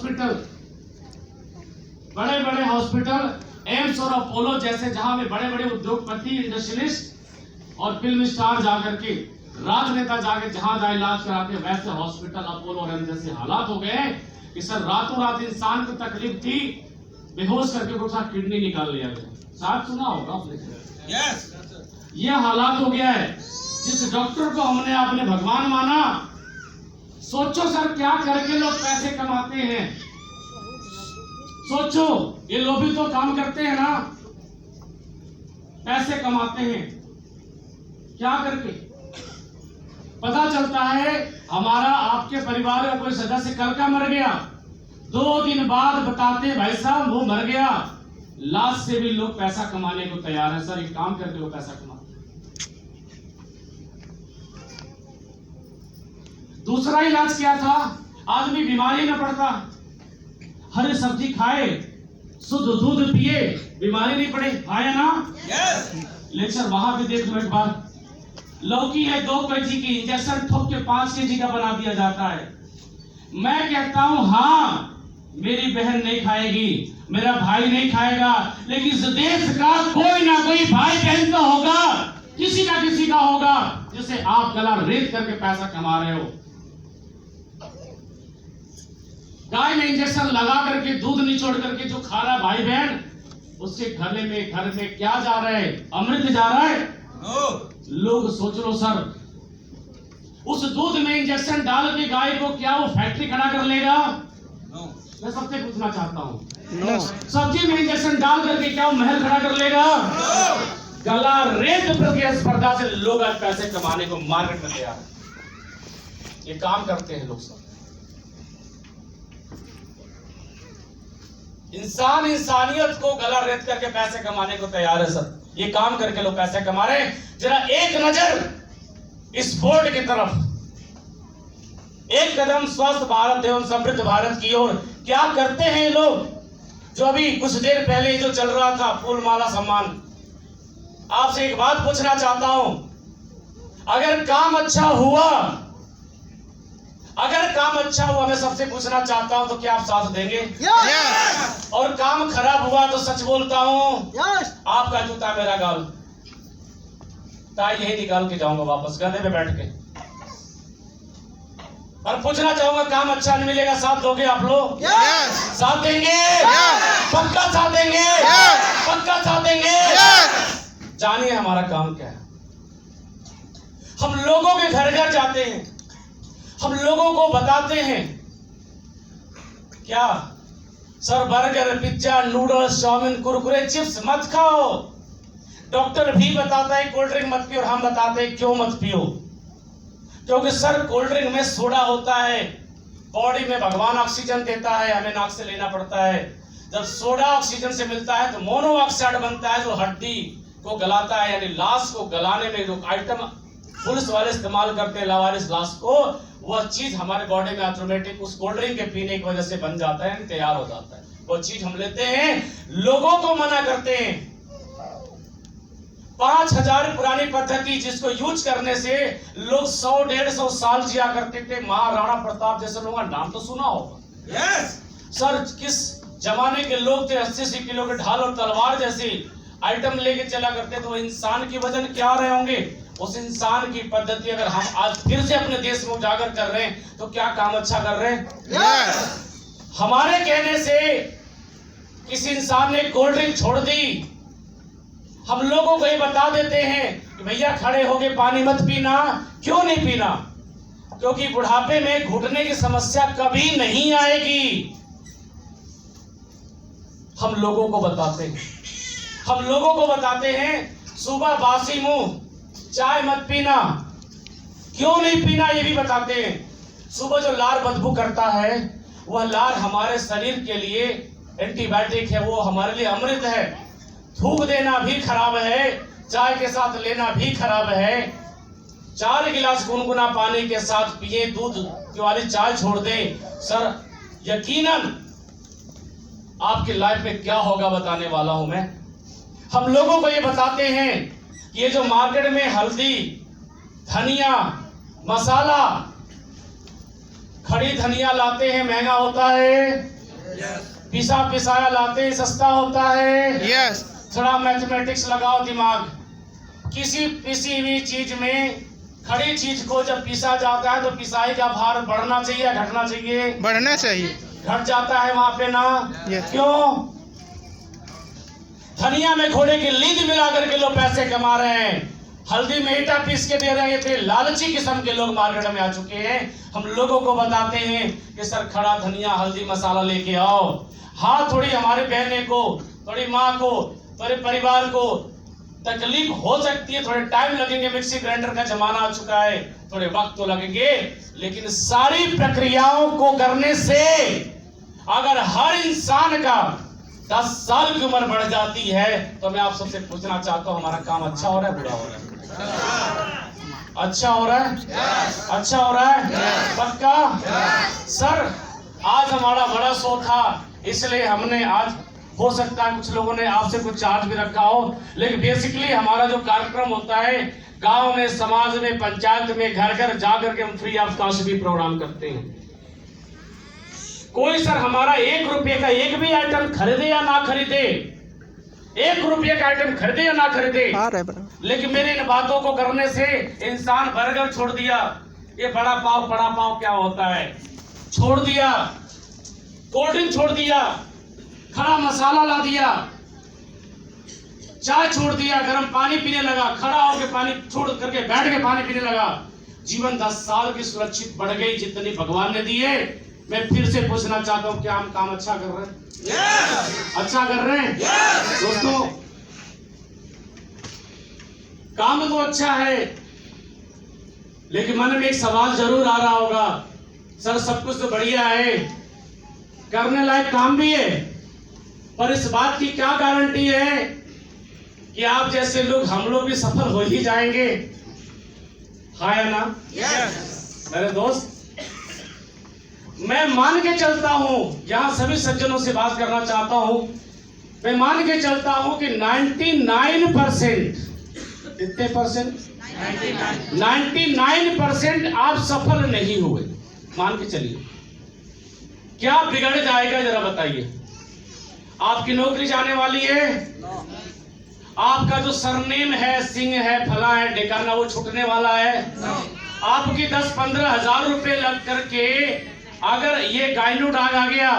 Hospital, बड़े बड़े hospital, AIIMS और अपोलो जैसे, जहां में बड़े बड़े उद्योगपति, इंडस्ट्रियलिस्ट और फिल्म स्टार जाकर के, राजनेता जाकर जहां इलाज कराते, वैसे हॉस्पिटल अपोलो और एम्स जैसे हालात हो गए कि सर रातों रात इंसान को तकलीफ थी, बेहोश करके उसका किडनी निकाल लिया गया। साथ सुना होगा आपने। यस, ये हालात हो गया है। जिस डॉक्टर को हमने आपने भगवान माना, सोचो सर क्या करके लोग पैसे कमाते हैं। सोचो, ये लोग भी तो काम करते हैं ना, पैसे कमाते हैं क्या करके। पता चलता है हमारा आपके परिवार का कोई सदस्य कल का मर गया, 2 दिन बाद बताते भाई साहब वो मर गया। लाश से भी लोग पैसा कमाने को तैयार है। सर एक काम करके वो पैसा कमाते। दूसरा इलाज क्या था? आदमी बीमारी न पड़ता, हरी सब्जी खाए, शुद्ध दूध पिए, बीमारी नहीं पड़े, आया ना। यस, लेक्चर वहां पे देख लो एक बार। लौकी है 2 kg की, इंजेक्शन ठोक के 5 kg का बना दिया जाता है। मैं कहता हूं हाँ, मेरी बहन नहीं खाएगी, मेरा भाई नहीं खाएगा, लेकिन इस देश का कोई ना कोई भाई बहन तो होगा, किसी ना किसी का होगा, जिसे आप गला रेत करके पैसा कमा रहे हो। गाय में इंजेक्शन लगा करके, दूध निचोड़ करके जो खा रहा है भाई बहन, उसके घर में क्या जा रहा है? अमृत जा रहा है। लोग सोच लो सर, उस दूध में इंजेक्शन डाल के गाय को क्या वो फैक्ट्री खड़ा कर लेगा? मैं सबसे पूछना चाहता हूँ। सब्जी में इंजेक्शन डाल करके क्या वो महल खड़ा कर लेगा? गला रेत प्रतिस्पर्धा से लोग आज पैसे कमाने को मार्केट में तैयार है। ये काम करते हैं लोग सब। इंसान इंसानियत को गला रेत करके पैसे कमाने को तैयार है सर। ये काम करके लोग पैसे कमा रहे हैं। जरा एक नजर इस बोर्ड की तरफ, एक कदम स्वस्थ भारत एवं समृद्ध भारत की ओर। क्या करते हैं लोग? जो अभी कुछ देर पहले जो चल रहा था फूलमाला सम्मान, आपसे एक बात पूछना चाहता हूं, अगर काम अच्छा हुआ, मैं सबसे पूछना चाहता हूं तो क्या आप साथ देंगे? यस। और काम खराब हुआ तो सच बोलता हूं, यस। आपका जूता मेरा गाल, टाई यही निकाल के जाऊंगा वापस गधे पे बैठ के। और पूछना चाहूंगा, काम अच्छा नहीं मिलेगा, साथ दोगे आप लोग? यस। साथ देंगे? पक्का साथ देंगे? पक्का साथ देंगे? जानिए हमारा काम क्या है। हम लोगों के घर घर जाते हैं, हम लोगों को बताते हैं क्या sir, burger, pizza, noodles, chowmein, Kurkure, chips मत खाओ। डॉक्टर भी बताता है कोल्ड ड्रिंक मत पियो, और हम बताते हैं क्यों मत पियो? क्योंकि सर कोल्ड ड्रिंक में सोडा होता है, बॉडी में भगवान ऑक्सीजन देता है, हमें नाक से लेना पड़ता है। जब सोडा ऑक्सीजन से मिलता है तो मोनोऑक्साइड बनता है, जो हड्डी को गलाता है, यानी लाश को गलाने में जो आइटम पुलिस वाले इस्तेमाल करते हैं लावारिस लाश को, वह चीज हमारे बॉडी में ऑटोमेटिक उस कोल्ड ड्रिंक के पीने की वजह से बन जाता है, तैयार हो जाता है। वो चीज हम लेते हैं, लोगों को मना करते हैं। 5000 पुरानी पद्धति जिसको यूज करने से लोग 100-150 साल जिया करते थे। महाराणा प्रताप जैसे लोगों का नाम तो सुना होगा। यस। सर किस जमाने के लोग थे, 80 किलो के ढाल और तलवार जैसी आइटम लेके चला करते, तो इंसान की वजन क्या रहे होंगे? उस इंसान की पद्धति अगर हम आज फिर से अपने देश में उजागर कर रहे हैं तो क्या काम अच्छा कर रहे हैं? यस। हमारे कहने से किसी इंसान ने कोल्ड ड्रिंक छोड़ दी, हम लोगों को ये बता देते हैं कि भैया खड़े होके पानी मत पीना। क्यों नहीं पीना? क्योंकि बुढ़ापे में घुटने की समस्या कभी नहीं आएगी। हम लोगों को बताते हैं सुबह बासी मुंह चाय मत पीना। क्यों नहीं पीना ये भी बताते हैं। सुबह जो लार बदबू करता है, वह लार हमारे शरीर के लिए एंटीबायोटिक है, वो हमारे लिए अमृत है। थूक देना भी खराब है, चाय के साथ लेना भी खराब है। 4 गिलास गुनगुना पानी के साथ पिए, दूध वाली चाय छोड़ दें। सर यकीनन आपकी लाइफ में क्या होगा बताने वाला हूं मैं। हम लोगों को ये बताते हैं कि ये जो मार्केट में हल्दी, धनिया, मसाला, खड़ी धनिया लाते हैं, महंगा होता है। पिसा पिसाया लाते ही सस्ता होता है। यस थोड़ा मैथमेटिक्स लगाओ दिमाग। किसी पिसी हुई चीज में खड़ी चीज को जब पीसा जाता है तो पिसाई का भार बढ़ना चाहिए या घटना चाहिए? बढ़ना चाहिए। घट जाता है वहां पे ना। Yes. क्यों? धनिया में घोड़े की लीद मिला करके लोग पैसे कमा रहे हैं, हल्दी में ईटा पीस के दे रहे हैं। इतने लालची किस्म के लोग मार्केट में आ चुके हैं। हम लोगों को बताते हैं कि सर खड़ा धनिया हल्दी मसाला लेके आओ। हाँ, थोड़ी हमारे बहने को, थोड़ी माँ को, थोड़े परिवार को तकलीफ हो सकती है, थोड़े टाइम लगेंगे। मिक्सी ग्राइंडर का जमाना आ चुका है, थोड़े वक्त तो लगेंगे, लेकिन सारी प्रक्रियाओं को करने से अगर हर इंसान का 10 साल की उम्र बढ़ जाती है तो मैं आप सबसे पूछना चाहता हूं, हमारा काम अच्छा हो रहा है, बुरा हो रहा है? अच्छा हो रहा है? अच्छा हो रहा है? पक्का? सर, आज हमारा बड़ा शो था, इसलिए हमने आज, हो सकता है कुछ लोगों ने आपसे कुछ चार्ज भी रखा हो, लेकिन बेसिकली हमारा जो कार्यक्रम होता है गांव में, समाज में, पंचायत में, घर घर जाकर के हम फ्री ऑफ कॉस्ट भी प्रोग्राम करते हैं। कोई सर हमारा 1 रुपये का एक भी आइटम खरीदे या ना खरीदे, 1 रुपये का आइटम खरीदे या ना खरीदे, लेकिन मेरे इन बातों को करने से इंसान बर्गर छोड़ दिया, ये बड़ा पाव क्या होता है छोड़ दिया, कोल्ड ड्रिंक छोड़ दिया, खड़ा मसाला ला दिया, चाय छोड़ दिया, गर्म पानी पीने लगा, खड़ा होकर पानी छोड़ करके बैठ के पानी पीने लगा। जीवन 10 साल की सुरक्षित बढ़ गई जितनी भगवान ने दी है। मैं फिर से पूछना चाहता हूं, क्या हम काम अच्छा कर रहे हैं? अच्छा कर रहे हैं? दोस्तों, काम तो अच्छा है, लेकिन मन में एक सवाल जरूर आ रहा होगा, सर सब कुछ तो बढ़िया है, करने लायक काम भी है, पर इस बात की क्या गारंटी है कि आप जैसे लोग, हम लोग भी सफल हो ही जाएंगे? हाँ या ना? मेरे दोस्त, मैं मान के चलता हूं, यहां सभी सज्जनों से बात करना चाहता हूं, मैं मान के चलता हूं कि 99% कितने परसेंट? 99% आप सफल नहीं हुए, मान के चलिए। क्या बिगड़ जाएगा जरा बताइए? आपकी नौकरी जाने वाली है, आपका जो सरनेम है, सिंह है, फला है, डेकाना, वो छूटने वाला है, आपकी 10-15 हजार रुपए लग करके अगर ये गाइनो डाग आ गया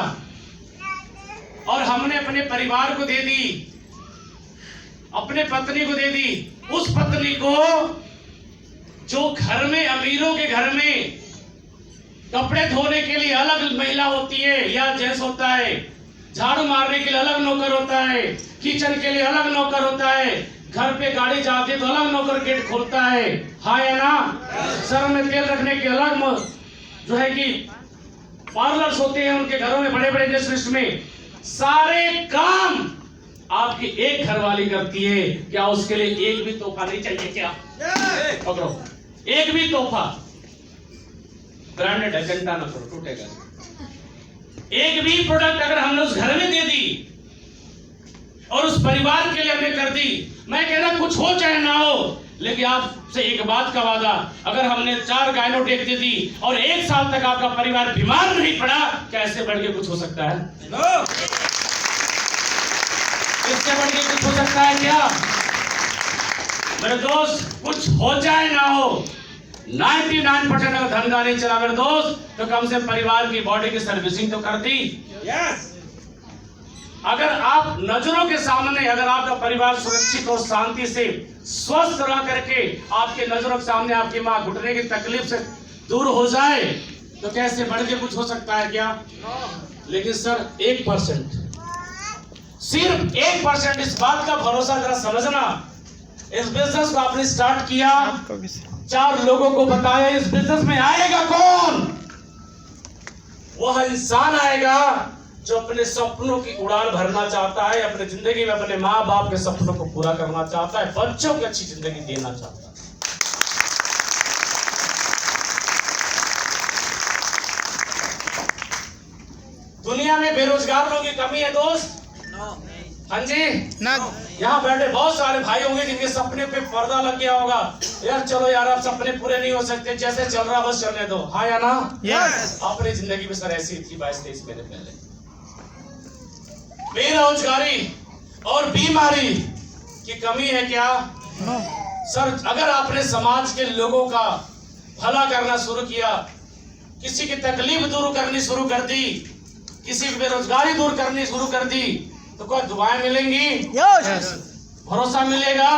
और हमने अपने परिवार को दे दी, अपने पत्नी को दे दी, उस पत्नी को जो घर में, अमीरों के घर में कपड़े धोने के लिए अलग महिला होती है या जेंट्स होता है, झाड़ू मारने के लिए अलग नौकर होता है, किचन के लिए अलग नौकर होता है, घर पे गाड़ी जाती है तो अलग नौकर गेट खोलता है, हाँ या ना? सर में तेल रखने के अलग जो है कि पार्लर्स होते हैं उनके घरों में, बड़े बड़े इंडस्ट्रीज में, सारे काम आपकी एक घरवाली करती है। क्या उसके लिए एक भी तोहफा नहीं चाहिए? क्या पकड़ो, एक भी तोहफा, ब्रांडेड है, चिंता न करो, टूटेगा। एक भी प्रोडक्ट अगर हमने उस घर में दे दी और उस परिवार के लिए हमने कर दी, मैं कह रहा कुछ हो चाहे ना हो, लेकिन आपसे एक बात का वादा, अगर हमने 4 गायनोटेक दे दी और 1 साल तक आपका परिवार बीमार नहीं पड़ा, कैसे बढ़ के कुछ हो सकता है? इससे बढ़ के कुछ हो सकता है क्या? मेरे दोस्त, कुछ हो जाए ना हो, 99% अगर धंधा नहीं चला मेरे दोस्त, तो कम से परिवार की बॉडी की सर्विसिंग तो कर दी। अगर आप नजरों के सामने, अगर आपका परिवार सुरक्षित और शांति से स्वस्थ रह करके आपके नजरों के सामने आपकी मां घुटने की तकलीफ से दूर हो जाए, तो कैसे बढ़ के कुछ हो सकता है क्या? लेकिन सर 1%, सिर्फ 1%, इस बात का भरोसा जरा समझना। इस बिजनेस को आपने स्टार्ट किया, 4 लोगों को बताया, इस बिजनेस में आएगा कौन? वह इंसान आएगा जो अपने सपनों की उड़ान भरना चाहता है, अपने जिंदगी में अपने माँ बाप के सपनों को पूरा करना चाहता है, बच्चों को अच्छी जिंदगी देना चाहता है। दुनिया में बेरोजगार लोगों की कमी है दोस्त? हाँ जी ना। यहाँ बैठे बहुत सारे भाई होंगे जिनके सपने पे पर्दा लग गया होगा, यार चलो यार अब सपने पूरे नहीं हो सकते, जैसे चल रहा बस चलने दो, हाँ या ना? यस। अपनी जिंदगी में सर ऐसी थी 22-23 महीने पहले। बेरोजगारी और बीमारी की कमी है क्या? सर, अगर आपने समाज के लोगों का भला करना शुरू किया, किसी की तकलीफ दूर करनी शुरू कर दी, किसी की बेरोजगारी दूर करनी शुरू कर दी, तो क्या दुआएं मिलेंगी? भरोसा मिलेगा?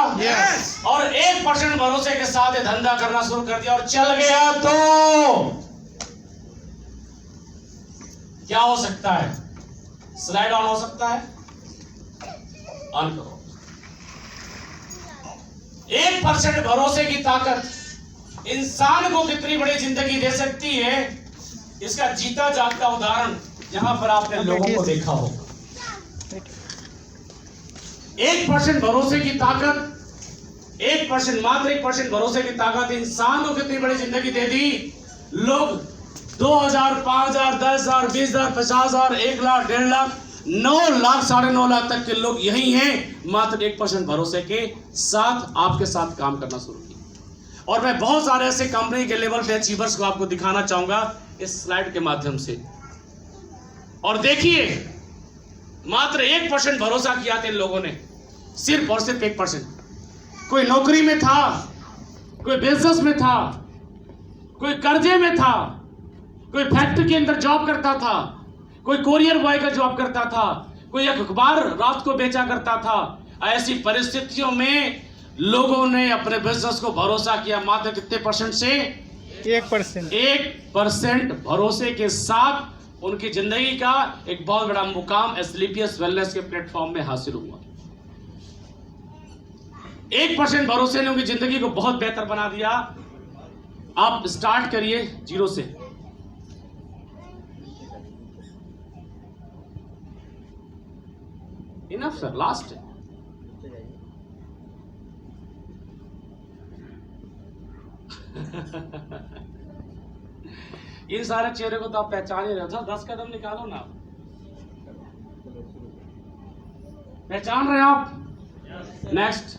और 1% भरोसे के साथ ये धंधा करना शुरू कर दिया और चल गया तो क्या हो सकता है? स्लाइड ऑन हो सकता है? ऑन करो। 1% भरोसे की ताकत इंसान को कितनी बड़ी जिंदगी दे सकती है, इसका जीता जागता उदाहरण यहां पर आपने लोगों को देखा हो। 1% भरोसे की ताकत, 1%, मात्र 1% भरोसे की ताकत इंसान को कितनी बड़ी जिंदगी दे दी। लोग 2000, 5000, 10,000, 20,000, 50,000, 1 लाख, 1.5 लाख, 9 लाख, 9.5 लाख तक के लोग यही हैं, मात्र 1% भरोसे के साथ आपके साथ काम करना शुरू किया। और मैं बहुत सारे ऐसे कंपनी के लेवल पे अचीवर्स को आपको दिखाना चाहूंगा इस स्लाइड के माध्यम से। और देखिए, मात्र 1% भरोसा किया था इन लोगों ने, सिर्फ और सिर्फ 1%। कोई नौकरी में था, कोई बिजनेस में था, कोई कर्जे में था, कोई फैक्ट्री के अंदर जॉब करता था, कोई कोरियर बॉय का जॉब करता था, कोई अखबार रात को बेचा करता था। ऐसी परिस्थितियों में लोगों ने अपने बिजनेस को भरोसा किया, मात्र कितने परसेंट से? 1%। 1% भरोसे के साथ उनकी जिंदगी का एक बहुत बड़ा मुकाम एसलीपीएस वेलनेस के प्लेटफॉर्म में हासिल हुआ। 1% भरोसे ने उनकी जिंदगी को बहुत बेहतर बना दिया। आप स्टार्ट करिए 0 से। इनफ सर, लास्ट है। इन सारे चेहरे को तो आप पहचान ही रहे हो। 10 कदम निकालो ना। पहचान रहे हैं आप? नेक्स्ट।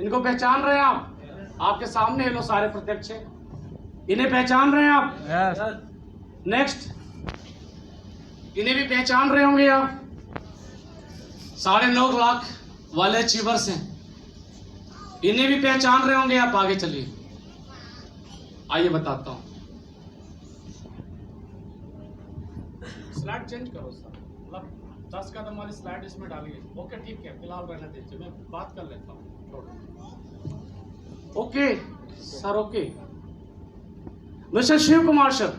इनको पहचान रहे हैं आप? आपके सामने ये लोग सारे प्रत्यक्ष हैं। इन्हें पहचान रहे हैं आप? नेक्स्ट। इन्हें भी पहचान रहे होंगे आप? 9.5 लाख वाले अचीवर्स हैं, इन्हें भी पहचान रहे होंगे आप? आगे चलिए, आइए बताता हूं। स्लाइड चेंज करो सर, मतलब 10 कदम वाली स्लाइड इसमें डालिए। ओके, ठीक है, फिलहाल रहने दीजिए, मैं बात कर लेता हूँ। Okay sir, okay. Mister Shiv Kumar sir,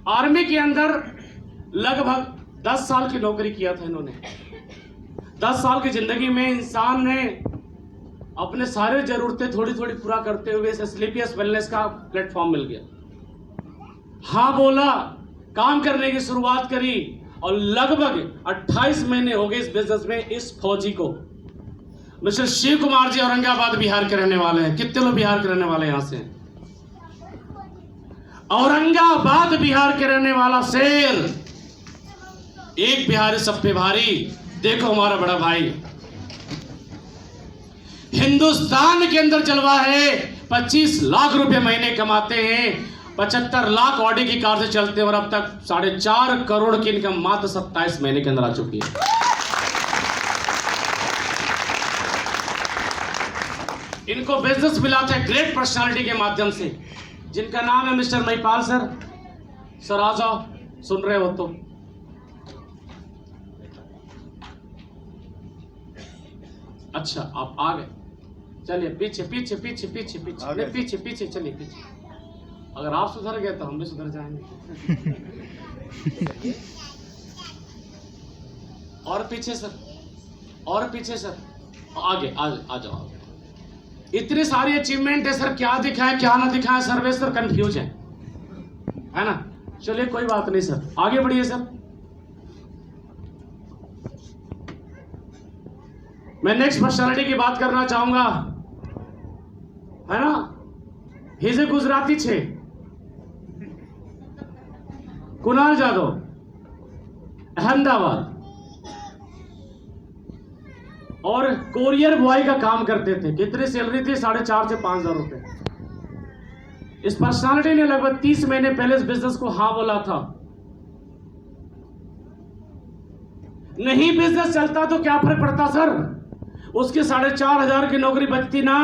army के अंदर लगभग 10 साल की नौकरी किया था इन्होंने। 10 साल की जिंदगी में इंसान ने अपने सारे जरूरतें थोड़ी थोड़ी पूरा करते हुए एसलीपीएस वेलनेस का प्लेटफॉर्म मिल गया। हाँ बोला, काम करने की शुरुआत करी और लगभग 28 महीने हो गए इस बिजनेस में इस फौजी को। मिस्टर शिव कुमार जी औरंगाबाद बिहार के रहने वाले हैं। कितने लोग बिहार के रहने वाले यहां से? औरंगाबाद बिहार के रहने वाला शेर। एक बिहारी सब पे भारी। देखो हमारा बड़ा भाई, हिंदुस्तान के अंदर जलवा है। 25 लाख रुपए महीने कमाते हैं, 75 लाख ऑडी की कार से चलते हैं और अब तक 4.5 करोड़ की इनकम मात्र 27 महीने के अंदर आ चुकी है। इनको बिजनेस मिला था ग्रेट पर्सनालिटी के माध्यम से, जिनका नाम है मिस्टर महिपाल सर। सर आ जाओ, सुन रहे हो तो? अच्छा, आप आ गए। चलिए पीछे पीछे पीछे पीछे पीछे नहीं, पीछे पीछे चलिए पीछे। अगर आप सुधर गए तो हम भी सुधर जाएंगे। और पीछे सर, और पीछे सर, आगे आगे आ जाओ। इतनी सारी अचीवमेंट है सर, क्या दिखाएं क्या ना दिखाएं, सर्वे सर कंफ्यूज है ना? चलिए कोई बात नहीं सर, आगे बढ़िए सर। मैं नेक्स्ट पर्सनालिटी की बात करना चाहूंगा, है ना? ही इज ए गुजराती छे, कुणाल जाधव, अहमदाबाद, और कोरियर बॉय का काम करते थे। कितनी सैलरी थी? 4,500 से 5,000 रुपए। इस पर्सनालिटी ने लगभग 30 महीने पहले इस बिजनेस को हाँ बोला था। नहीं बिजनेस चलता तो क्या फर्क पड़ता सर, उसकी 4,500 की नौकरी बचती ना।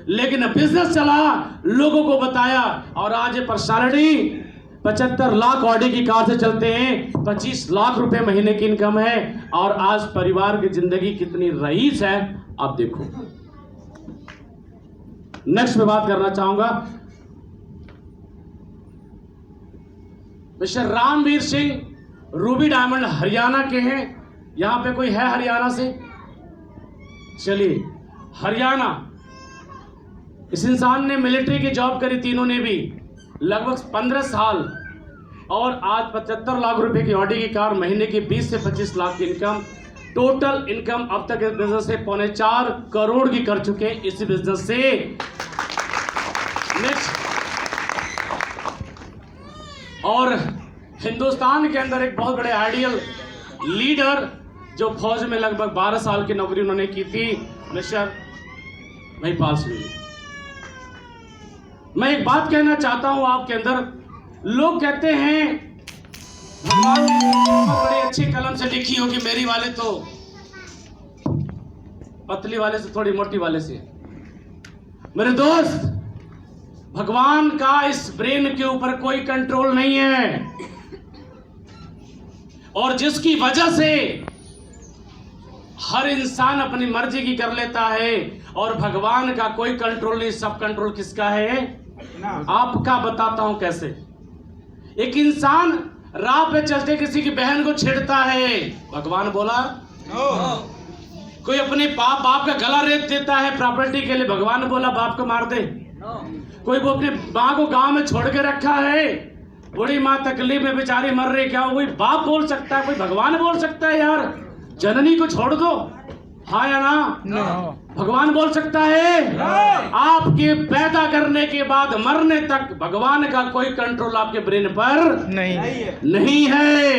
लेकिन बिजनेस चला, लोगों को बताया, और आज ये पर्सनालिटी 75 लाख ऑडी की कार से चलते हैं, 25 लाख रुपए महीने की इनकम है, और आज परिवार की जिंदगी कितनी रईस है आप देखो। नेक्स्ट में बात करना चाहूंगा mister Ramvir Singh, Ruby Diamond Haryana के हैं। यहां पे कोई है हरियाणा से? चलिए, हरियाणा, इस इंसान ने मिलिट्री की जॉब करी, तीनों ने भी लगभग 15 साल, और आज 75 लाख रुपए की ऑडी की कार, महीने की 20 से 25 लाख की इनकम, टोटल इनकम अब तक इस बिजनेस से 4.25 करोड़ की कर चुके हैं इस बिजनेस से। नेक्स्ट, और हिंदुस्तान के अंदर एक बहुत बड़े आइडियल लीडर, जो फौज में लगभग 12 साल की नौकरी उन्होंने की थी, मिस्टर महिपाल सिंह। मैं एक बात कहना चाहता हूं आपके अंदर, लोग कहते हैं भगवान ने बड़ी अच्छी कलम से लिखी होगी, मेरी वाले तो पतली वाले से थोड़ी मोटी वाले से। मेरे दोस्त, भगवान का इस ब्रेन के ऊपर कोई कंट्रोल नहीं है, और जिसकी वजह से हर इंसान अपनी मर्जी की कर लेता है, और भगवान का कोई कंट्रोल नहीं। सब कंट्रोल किसका है? आपका। बताता हूं कैसे। एक इंसान राह पे चलते किसी की बहन को छेड़ता है, भगवान बोला? कोई अपने बाप का गला रेत देता है प्रॉपर्टी के लिए, भगवान बोला बाप को मार दे? कोई वो अपनी माँ को गांव में छोड़ के रखा है, बूढ़ी माँ तकलीफ में बेचारी मर रही, क्या कोई बाप बोल सकता है? कोई भगवान बोल सकता है यार जननी को छोड़ दो? हाँ या ना? भगवान बोल सकता है? आपके पैदा करने के बाद मरने तक भगवान का कोई कंट्रोल आपके ब्रेन पर नहीं है,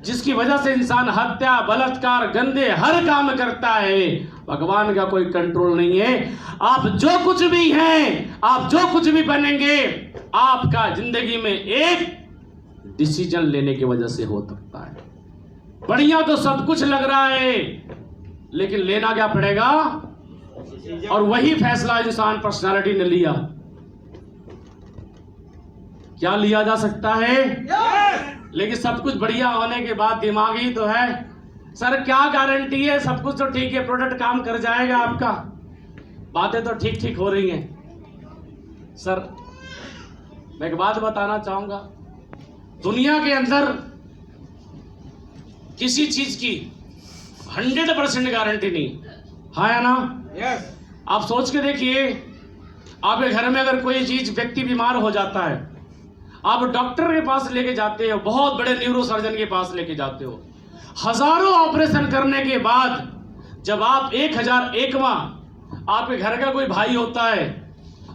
जिसकी वजह से इंसान हत्या, बलात्कार, गंदे हर काम करता है। भगवान का कोई कंट्रोल नहीं है। आप जो कुछ भी हैं, आप जो कुछ भी बनेंगे, आपका जिंदगी में एक डिसीजन लेने की वजह से हो सकता है। बढ़िया तो सब कुछ लग रहा है, लेकिन लेना क्या पड़ेगा? और वही फैसला इंसान पर्सनालिटी ने लिया। क्या लिया जा सकता है? लेकिन सब कुछ बढ़िया होने के बाद दिमाग ही तो है। सर क्या गारंटी है? सब कुछ तो ठीक है, प्रोडक्ट काम कर जाएगा आपका, बातें तो ठीक ठीक हो रही हैं। सर मैं एक बात बताना चाहूंगा, दुनिया के अंदर किसी चीज की 100% गारंटी नहीं। हाँ या ना? आप सोच के देखिए, आपके घर में अगर कोई चीज व्यक्ति बीमार हो जाता है, आप डॉक्टर के पास लेके जाते हो, बहुत बड़े न्यूरो सर्जन के पास लेके जाते हो, हजारों ऑपरेशन करने के बाद जब आप 1001वां आपके घर का कोई भाई होता है,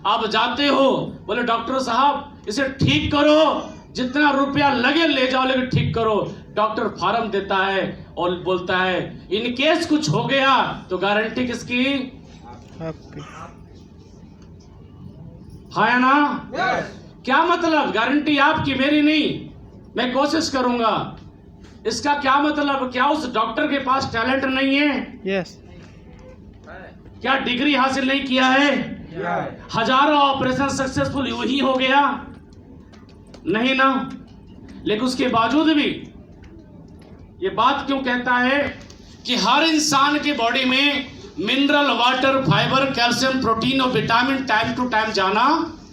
आप जाते हो, बोले डॉक्टर साहब इसे ठीक करो, जितना रुपया लगे ले जाओ, लेकिन ठीक करो। डॉक्टर फार्म देता है और बोलता है इन केस कुछ हो गया तो गारंटी किसकी? हाँ या ना? क्या मतलब? गारंटी आपकी, मेरी नहीं। मैं कोशिश करूंगा। इसका क्या मतलब? क्या उस डॉक्टर के पास टैलेंट नहीं है? यस। क्या डिग्री हासिल नहीं किया है? हजारों ऑपरेशन सक्सेसफुल ही हो गया? नहीं ना। लेकिन उसके बावजूद भी ये बात क्यों कहता है कि हर इंसान की बॉडी में mineral, water, fibre, calcium, protein और विटामिन टाइम टू टाइम जाना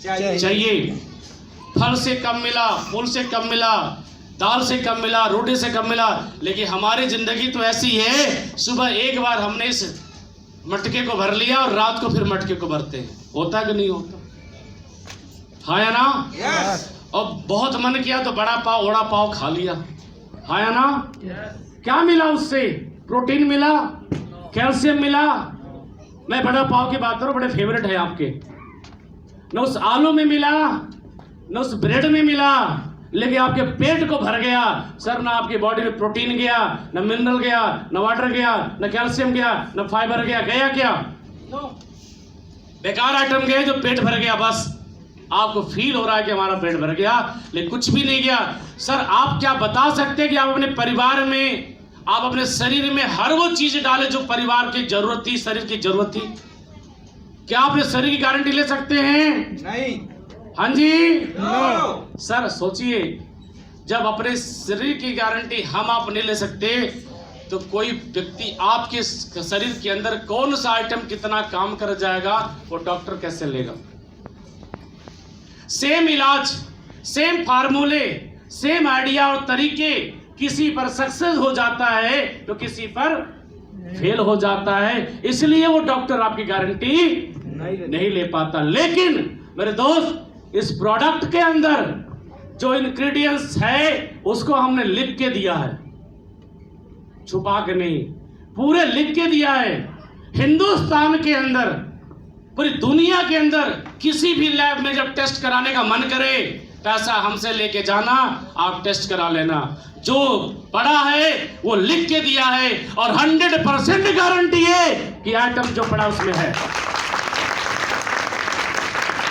चाहिए। फल से कम मिला, फूल से कम मिला, दाल से कम मिला, रोटी से कम मिला, लेकिन हमारी जिंदगी तो ऐसी है, सुबह एक बार हमने इस मटके को भर लिया और रात को फिर मटके को भरते हैं। होता कि नहीं होता? हाँ या ना? और बहुत मन किया तो बड़ा पाव, ओड़ा पाव खा लिया। हाँ या ना? क्या मिला उससे? प्रोटीन मिला, कैल्शियम मिला। मैं बड़ा पाव की बात करूं, बड़े फेवरेट है आपके। न उस आलू में मिला, न उस ब्रेड में मिला, लेकिन आपके पेट को भर गया। सर ना आपकी बॉडी में प्रोटीन गया, न मिनरल गया, न वाटर गया, न कैल्शियम गया, न फाइबर गया। गया क्या? बेकार आइटम गए जो पेट भर गया बस। आपको फील हो रहा है कि हमारा पेट भर गया, लेकिन कुछ भी नहीं गया। सर आप क्या बता सकते हैं कि आप अपने परिवार में, आप अपने शरीर में हर वो चीज डाले जो परिवार की जरूरत थी, शरीर की जरूरत थी? क्या आप अपने शरीर की गारंटी ले सकते हैं? नहीं। हाँ जी। नो। सर सोचिए, जब अपने शरीर की गारंटी हम आप नहीं ले सकते तो कोई व्यक्ति आपके शरीर के अंदर कौन सा आइटम कितना काम कर जाएगा वो डॉक्टर कैसे लेगा? सेम इलाज, सेम फार्मूले, सेम आइडिया और तरीके, किसी पर सक्सेस हो जाता है तो किसी पर फेल हो जाता है, इसलिए वो डॉक्टर आपकी गारंटी नहीं ले पाता। लेकिन मेरे दोस्त, इस प्रोडक्ट के अंदर जो इंग्रेडिएंट्स है उसको हमने लिख के दिया है, छुपा के नहीं, पूरे लिख के दिया है। हिंदुस्तान के अंदर, पूरी दुनिया के अंदर किसी भी लैब में जब टेस्ट कराने का मन करे, पैसा हमसे लेके जाना, आप टेस्ट करा लेना, जो पड़ा है वो लिख के दिया है और 100% गारंटी है कि आइटम जो पड़ा उसमें है।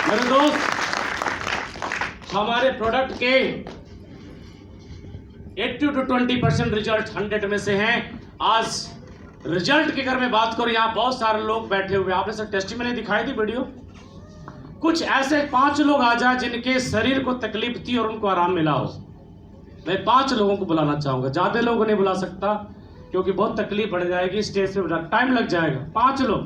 मेरे दोस्त, हमारे प्रोडक्ट के 80 to 20% रिजल्ट 100 में से हैं। आज रिजल्ट की अगर मैं बात करूं, यहाँ बहुत सारे लोग बैठे हुए, आपने सर टेस्टिमनी दिखाई थी वीडियो, कुछ ऐसे 5 लोग आ जाए जिनके शरीर को तकलीफ थी और उनको आराम मिला हो। मैं 5 लोगों को बुलाना चाहूंगा, ज्यादा लोगों नहीं बुला सकता क्योंकि बहुत तकलीफ बढ़ जाएगी, स्टेज पे टाइम लग जाएगा। 5 लोग,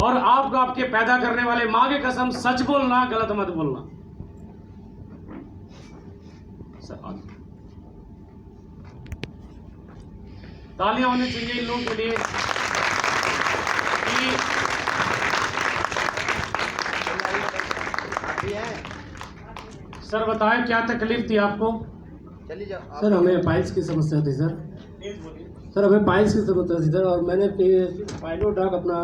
और आपको आपके पैदा करने वाले माँ की कसम, सच बोलना, गलत मत बोलना। तालियां होनी चाहिए इन लोगों के लिए कि सर बताएं क्या तकलीफ थी आपको? सर हमें पाइल्स की समस्या थी सर हमें पाइल्स की समस्या थी सर, और मैंने पाइलो ड्रग अपना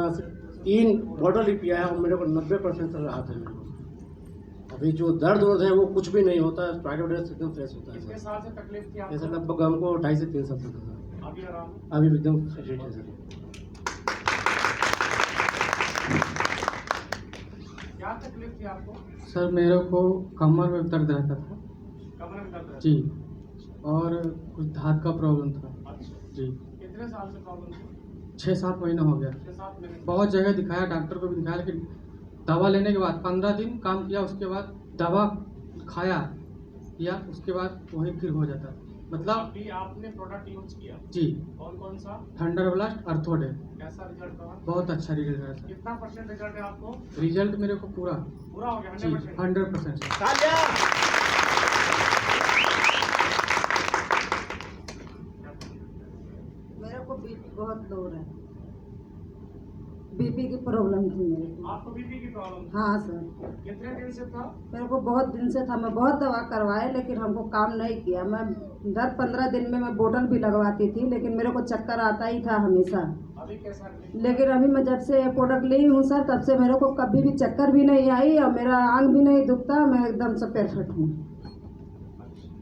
3 बॉटल ही पिया है और मेरे को 90% राहत है। मेरे को अभी जो दर्द है वो कुछ भी नहीं होता है, एकदम फ्रेश होता है। कितने साल से तकलीफ थी आपको? सर लगभग हमको 2.5 से 3 साल तक था सर। अभी आराम? अभी एकदम फिट है सर। क्या तकलीफ थी आपको? सर मेरे को कमर में दर्द रहता था कमर में दर्द? जी, और कुछ दांत का प्रॉब्लम था अच्छा जी। कितने साल से प्रॉब्लम थी? 6-7 महीना हो गया। 6-7 महीने? बहुत जगह दिखाया, डॉक्टर को भी दिखाया, लेकिन दवा लेने के बाद 15 दिन काम किया, उसके बाद दवा खाया या उसके बाद वही फिर हो जाता। मतलब अभी आपने प्रोडक्ट यूज किया? जी। कौन कौन सा? थंडर ब्लास्ट, अर्थोडे। कैसा रिजल्ट रहा? बहुत अच्छा रिजल्ट है सर। कितना % रिजल्ट है आपको? रिजल्ट मेरे को पूरा हो गया? जी 100% सर। मेरे को बीपी बहुत लो है, बीपी की प्रॉब्लम थी मेरे को। आपको बीपी की प्रॉब्लम? हाँ सर। कितने दिन से था? मेरे को बहुत दिन से था, मैं बहुत दवा करवाए लेकिन हमको काम नहीं किया। मैं 10-15 दिन में मैं बोतल भी लगवाती थी, लेकिन मेरे को चक्कर आता ही था हमेशा। अभी कैसा है? लेकिन अभी मैं जब से ये प्रोडक्ट ली हूँ सर, तब से मेरे को कभी भी चक्कर भी नहीं आई और मेरा आंग भी नहीं दुखता, मैं एकदम से परफेक्ट हूँ।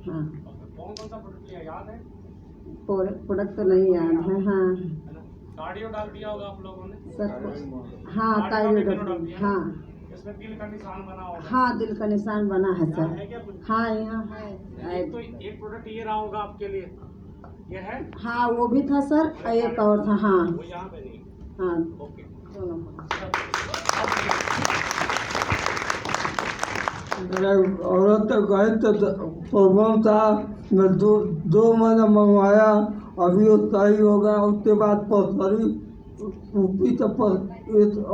हाँ, कौन कौन सा प्रोडक्ट लिया याद है? प्रोडक्ट तो नहीं याद है। हाँ कार्डियो डाल दिया होगा आप लोगों ने सर। हाँ टाइम, हाँ इसमें दिल का निशान बना होगा? हाँ दिल का निशान बना है यहाँ सर। है क्या कुछ? हाँ यहाँ है। तो एक प्रोडक्ट ये रहा होगा आपके लिए, ये है? हाँ वो भी था सर, एक और था। हाँ वो यहाँ पे नहीं? हाँ ओके। दोनों। मेरा औरत तो गए तो प्रॉब्लम था, मैं दो महीना मंगवाया, अभी वो सही हो गया। उसके बाद पसरी ऊपी तो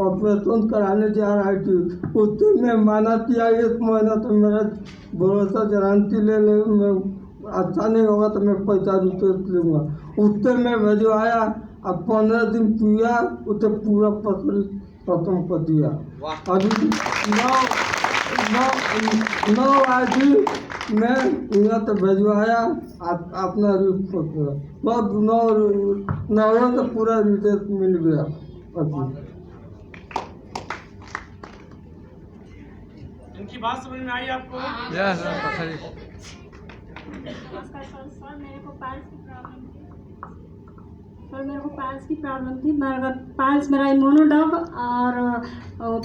ऑपरेशन कराने जा रही थी, उससे मैं माना किया 1 महीना तो मेरा भरोसा गारंटी ले मैं अच्छा नहीं होगा तो मैं पैसा रिटर्न लूँगा। उससे मैं भिजवाया, अब 15 दिन पिया, उससे पूरा पसरी खत्म कर दिया। अभी 9 आदमी मैं यहाँ तो भिजवाया, अपना रिपोर्ट बस 9 तो पूरा रिजल्ट मिल गया। अभी इनकी बात समझ में आई आपको? नमस्कार सर। मेरे को पाइल्स की प्रॉब्लम थी सर मेरे को पाइल्स की प्रॉब्लम थी। मेरा पाइल्स मेरा इम्यूनोडॉग और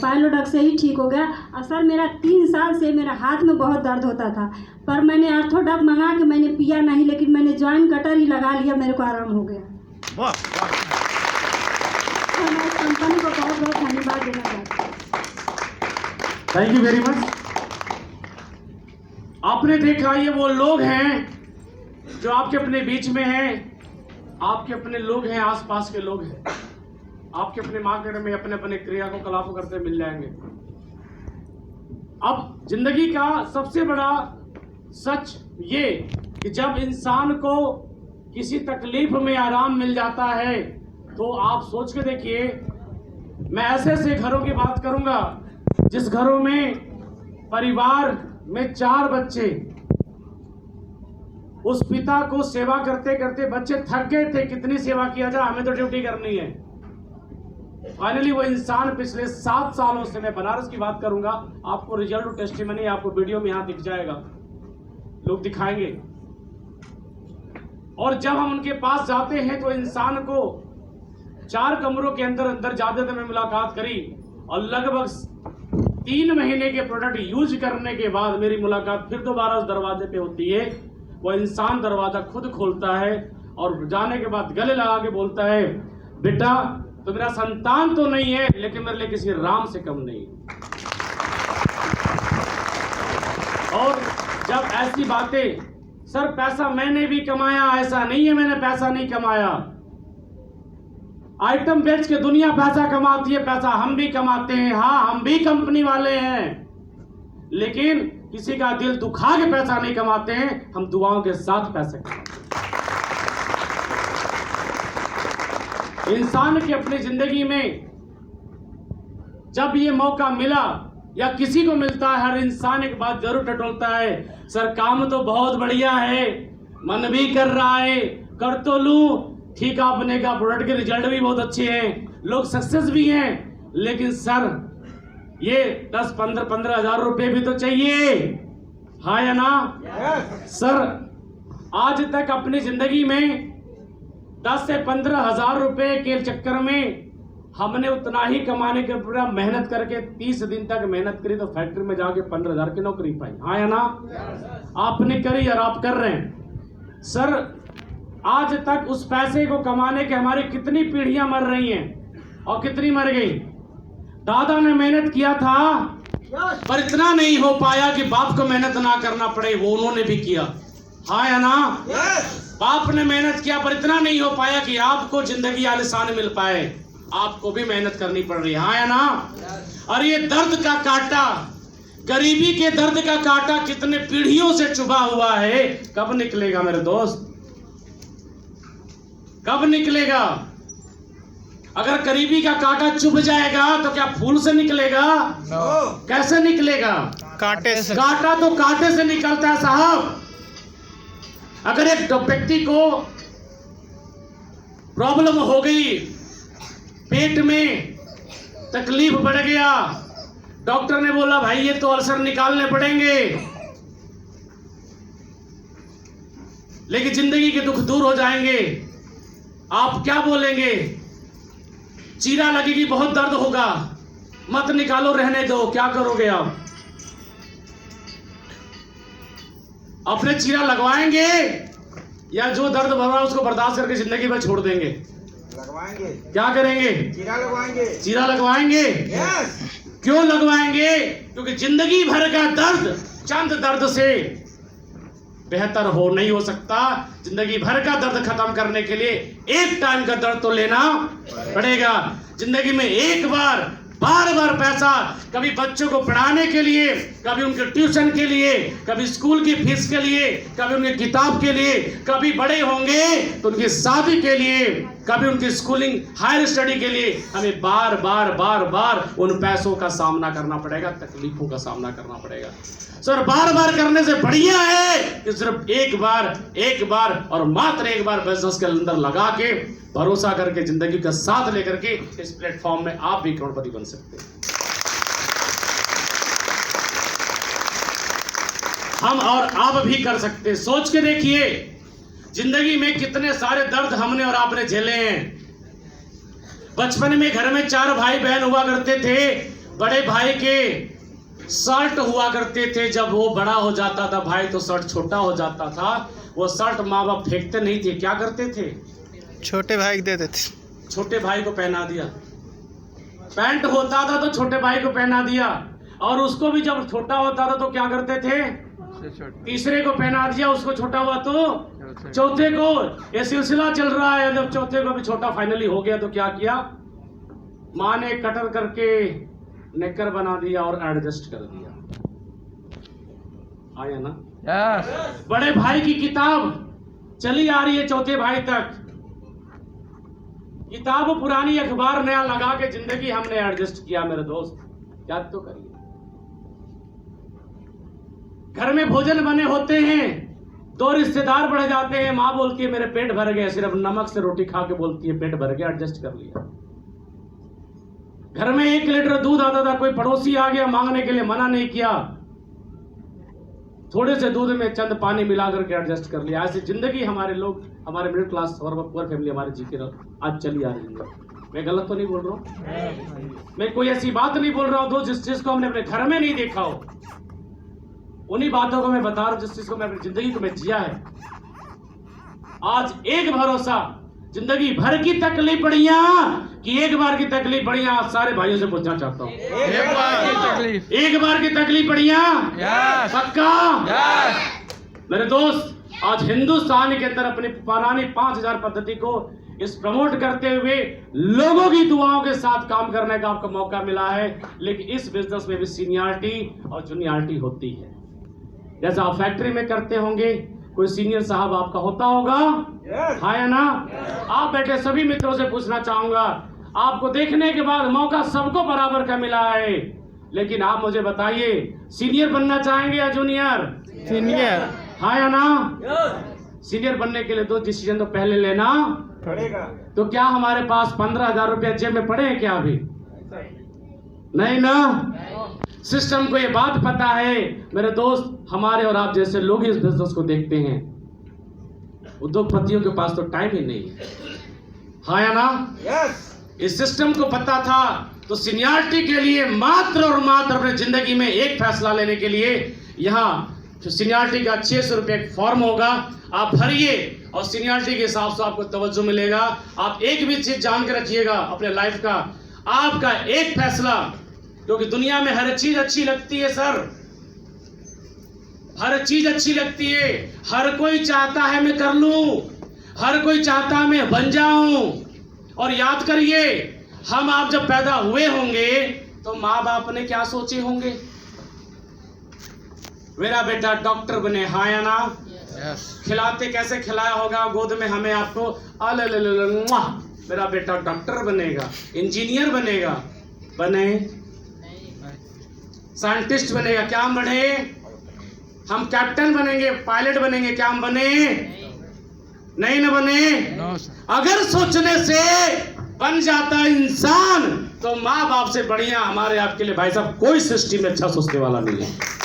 पाइलोडॉग से ही ठीक हो गया। और सर मेरा 3 साल से मेरा हाथ में बहुत दर्द होता था, पर मैंने ऑर्थोडॉग मंगा के मैंने पिया नहीं, लेकिन मैंने जॉइंट कटर ही लगा लिया, मेरे को आराम हो गया। वाह तो मैं इस कंपनी को बहुत बहुत धन्यवाद देना चाहती हूँ। Thank you very much. आपने देखा ये वो लोग हैं जो आपके अपने बीच में हैं, आपके अपने लोग हैं, आसपास के लोग हैं, आपके अपने मार्केट में अपने अपने क्रिया को कलाप करते मिल जाएंगे। अब जिंदगी का सबसे बड़ा सच ये कि जब इंसान को किसी तकलीफ में आराम मिल जाता है तो आप सोच के देखिए। मैं ऐसे ऐसे घरों की बात करूंगा जिस घरों में परिवार में 4 बच्चे, उस पिता को सेवा करते करते बच्चे थक गए थे, कितनी सेवा किया जाए, हमें तो ड्यूटी करनी है। फाइनली वो इंसान पिछले 7 सालों से, मैं बनारस की बात करूंगा, आपको रिजल्ट और टेस्टिमनी आपको वीडियो में यहां दिख जाएगा, लोग दिखाएंगे। और जब हम उनके पास जाते हैं तो इंसान को 4 कमरों के अंदर अंदर जाते थे, मैं मुलाकात करी और लगभग 3 महीने के प्रोडक्ट यूज करने के बाद मेरी मुलाकात फिर दोबारा उस दरवाजे पे होती है। वो इंसान दरवाजा खुद खोलता है और जाने के बाद गले लगा के बोलता है, बेटा तो मेरा संतान तो नहीं है लेकिन मेरे लिए किसी राम से कम नहीं। और जब ऐसी बातें, सर पैसा मैंने भी कमाया, ऐसा नहीं है मैंने पैसा नहीं कमाया, आइटम बेच के दुनिया पैसा कमाती है, पैसा हम भी कमाते हैं, हाँ हम भी कंपनी वाले हैं, लेकिन किसी का दिल दुखा के पैसा नहीं कमाते हैं, हम दुआओं के साथ पैसे कमाते हैं। इंसान की अपनी जिंदगी में जब ये मौका मिला या किसी को मिलता है, हर इंसान एक बात जरूर टटोलता है, सर काम तो बहुत बढ़िया है, मन भी कर रहा है, कर तो लूं, ठीक आपने का प्रोडक्ट के रिजल्ट भी बहुत अच्छे हैं, लोग सक्सेस भी हैं, लेकिन सर ये 10-15 हज़ार रुपए भी तो चाहिए, हाँ या ना? सर आज तक अपनी जिंदगी में 10 से 15 हज़ार रुपए के चक्कर में हमने उतना ही कमाने के पूरा मेहनत करके 30 दिन तक मेहनत करी तो फैक्ट्री में जाके 15,000 की नौकरी पाई, हाँ या ना? आपने करी और आप कर रहे हैं। सर आज तक उस पैसे को कमाने के हमारी कितनी पीढ़ियां मर रही हैं और कितनी मर गई। दादा ने मेहनत किया था पर इतना नहीं हो पाया कि बाप को मेहनत ना करना पड़े, वो उन्होंने भी किया, हाँ या ना? बाप ने मेहनत किया पर इतना नहीं हो पाया कि आपको जिंदगी आलिशान मिल पाए, आपको भी मेहनत करनी पड़ रही है, हाँ या ना? और ये दर्द का कांटा, गरीबी के दर्द का कांटा कितने पीढ़ियों से चुभा हुआ है, कब निकलेगा मेरे दोस्त, कब निकलेगा? अगर गरीबी का कांटा चुभ जाएगा तो क्या फूल से निकलेगा? कैसे निकलेगा? कांटे से। कांटा तो कांटे से निकलता है साहब। अगर एक व्यक्ति को प्रॉब्लम हो गई, पेट में तकलीफ बढ़ गया, डॉक्टर ने बोला भाई ये तो अल्सर निकालने पड़ेंगे, लेकिन जिंदगी के दुख दूर हो जाएंगे, आप क्या बोलेंगे? चीरा लगेगी, बहुत दर्द होगा, मत निकालो, रहने दो, क्या करोगे आप? अपने चीरा लगवाएंगे या जो दर्द भर रहा है उसको बर्दाश्त करके जिंदगी भर छोड़ देंगे? लगवाएंगे। क्या करेंगे? चीरा लगवाएंगे। चीरा लगवाएंगे। क्यों लगवाएंगे? क्योंकि जिंदगी भर का दर्द चंद दर्द से बेहतर हो नहीं हो सकता। जिंदगी भर का दर्द खत्म करने के लिए एक टाइम का दर्द तो लेना पड़ेगा। जिंदगी में एक बार बार बार पैसा, कभी बच्चों को पढ़ाने के लिए, कभी उनके ट्यूशन के लिए, कभी स्कूल की फीस के लिए, कभी उनकी किताब के लिए, कभी बड़े होंगे तो उनकी शादी के लिए, कभी उनकी स्कूलिंग हायर स्टडी के लिए, हमें बार बार बार बार उन पैसों का सामना करना पड़ेगा, तकलीफों का सामना करना पड़ेगा। सर बार बार करने से बढ़िया है कि सिर्फ एक बार और मात्र एक बार बिजनेस के अंदर लगा के भरोसा करके जिंदगी का साथ लेकर के इस प्लेटफॉर्म में आप भी करोड़पति बन सकते हैं। हम और आप भी कर सकते हैं। सोच के देखिए, जिंदगी में कितने सारे दर्द हमने और आपने झेले हैं। बचपन में घर में 4 भाई बहन हुआ करते थे। बड़े भाई के शर्ट हुआ करते थे, जब वो बड़ा हो जाता था भाई तो शर्ट छोटा हो जाता था। वो शर्ट माँ बाप फेंकते नहीं थे, क्या करते थे? छोटे भाई दे देते। छोटे भाई को पहना दिया। पैंट होता था तो छोटे भाई को पहना दिया, और उसको भी जब छोटा होता था तो क्या करते थे? तीसरे को पहना दिया, उसको छोटा हुआ तो चौथे को। ये सिलसिला चल रहा है। जब चौथे को भी छोटा फाइनली हो गया तो क्या किया? माँ ने कटर करके नेकर बना दिया और एडजस्ट कर दिया। आया ना? बड़े भाई की किताब चली आ रही है चौथे भाई तक। किताब पुरानी, अखबार नया लगा के जिंदगी हमने एडजस्ट किया मेरे दोस्त। क्या तो करिए। घर में भोजन बने होते हैं, 2 रिश्तेदार बढ़ जाते हैं, माँ बोलती है मेरे पेट भर गए, सिर्फ नमक से रोटी खा के बोलती है पेट भर गया, एडजस्ट कर लिया। घर में 1 लीटर दूध आता था, कोई पड़ोसी आ गया मांगने के लिए, मना नहीं किया, थोड़े से दूध में चंद पानी मिला करके एडजस्ट कर लिया। ऐसी जिंदगी हमारे लोग, हमारे मिडिल क्लास और पुअर फैमिली हमारी जी के आज चली आ रही है। मैं गलत तो नहीं बोल रहा हूँ? मैं कोई ऐसी बात नहीं बोल रहा हूँ जो जिस चीज को हमने अपने घर में नहीं देखा हो, उन्हीं बातों को मैं बता रहा हूँ जिस चीज को मैं अपनी जिंदगी को मैं जिया है। आज एक भरोसा, जिंदगी भर की तकलीफ बढ़िया कि एक बार की तकलीफ बढ़िया? आप सारे भाइयों से पूछना चाहता हूँ, एक बार की तकलीफ। एक बार की तकलीफ बढ़िया? पक्का? मेरे दोस्त, आज हिंदुस्तान के अंदर अपनी पुरानी 5000 पद्धति को इस प्रमोट करते हुए लोगों की दुआओं के साथ काम करने का आपको मौका मिला है। लेकिन इस बिजनेस में भी सीनियरिटी और जूनियरिटी होती है। जैसा आप फैक्ट्री में करते होंगे, कोई सीनियर साहब आपका होता होगा, हाँ या ना? आप बैठे सभी मित्रों से पूछना चाहूंगा, आपको देखने के बाद मौका सबको बराबर का मिला है, लेकिन आप मुझे बताइए सीनियर बनना चाहेंगे या जूनियर? सीनियर। हाँ या ना? सीनियर बनने के लिए 2 डिसीजन तो पहले लेना पड़ेगा। तो क्या हमारे पास 15,000 रुपया जेब में पड़े हैं क्या? अभी नहीं ना। सिस्टम को ये बात पता है मेरे दोस्त, हमारे और आप जैसे लोग इस बिजनेस को देखते हैं। उद्योगपतियों के पास तो टाइम ही नहीं है, हाँ या ना? इस सिस्टम को पता था तो सीनियरिटी के लिए मात्र और मात्र अपने जिंदगी में एक फैसला लेने के लिए यहाँ सीनियरिटी का 600 रुपये फॉर्म होगा, आप भरिए और सीनियरिटी के हिसाब से आपको तवज्जो मिलेगा। आप एक भी चीज जान के रखिएगा अपने लाइफ का, आपका एक फैसला, क्योंकि दुनिया में हर चीज अच्छी लगती है सर, हर चीज अच्छी लगती है। हर कोई चाहता है मैं कर लूं, हर कोई चाहता है मैं बन जाऊं। और याद करिए, हम आप जब पैदा हुए होंगे तो माँ बाप ने क्या सोचे होंगे? मेरा बेटा डॉक्टर बने, हाँ या ना? खिलाते कैसे खिलाया होगा गोद में हमें आपको, मेरा बेटा डॉक्टर बनेगा, इंजीनियर बनेगा, बने साइंटिस्ट बनेगा, क्या हम बने? हम कैप्टन बनेंगे, पायलट बनेंगे, क्या हम बने? नहीं ना बने। अगर सोचने से बन जाता इंसान तो माँ बाप से बढ़िया हमारे आपके लिए भाई साहब कोई सृष्टि में अच्छा सोचने वाला नहीं है।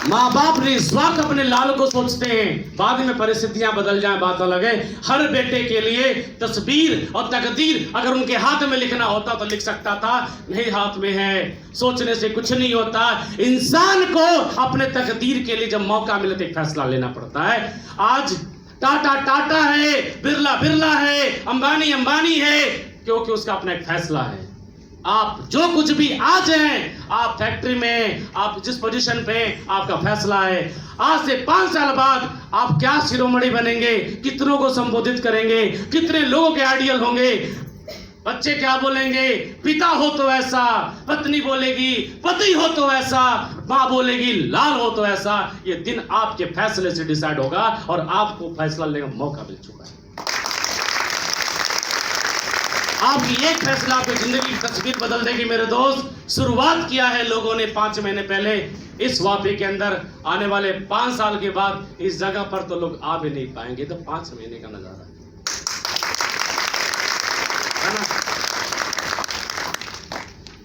माँ बाप ने इस वक्त अपने लाल को सोचते हैं, बाद में परिस्थितियां बदल जाएं बात अलग है। हर बेटे के लिए तस्वीर और तकदीर अगर उनके हाथ में लिखना होता तो लिख सकता था, नहीं हाथ में है। सोचने से कुछ नहीं होता, इंसान को अपने तकदीर के लिए जब मौका मिले तो एक फैसला लेना पड़ता है। आज टाटा टाटा है, बिरला बिरला है, अंबानी अंबानी है, क्योंकि उसका अपना एक फैसला है। आप जो कुछ भी आज हैं, आप फैक्ट्री में, आप जिस पोजीशन पे, आपका फैसला है। आज से 5 साल बाद आप क्या शिरोमणि बनेंगे, कितनों को संबोधित करेंगे, कितने लोगों के आइडियल होंगे, बच्चे क्या बोलेंगे, पिता हो तो ऐसा, पत्नी बोलेगी पति हो तो ऐसा, माँ बोलेगी लाल हो तो ऐसा। ये दिन आपके फैसले से डिसाइड होगा और आपको फैसला लेने का मौका मिल चुका है। आपकी एक फैसला आपकी जिंदगी की तस्वीर बदल देगी मेरे दोस्त। शुरुआत किया है लोगों ने 5 महीने पहले, इस वापी के अंदर आने वाले 5 साल के बाद इस जगह पर तो लोग आ भी नहीं पाएंगे। तो 5 महीने का नजारा है ना।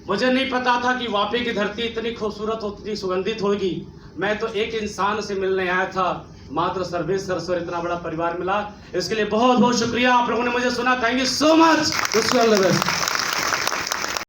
मुझे नहीं पता था कि वापी की धरती इतनी खूबसूरत होती, सुगंधित होगी। मैं तो एक इंसान से मिलने आया था, मात्र सर्वेश्वर इतना बड़ा परिवार मिला। इसके लिए बहुत बहुत शुक्रिया। आप लोगों ने मुझे सुना। Thank you so much.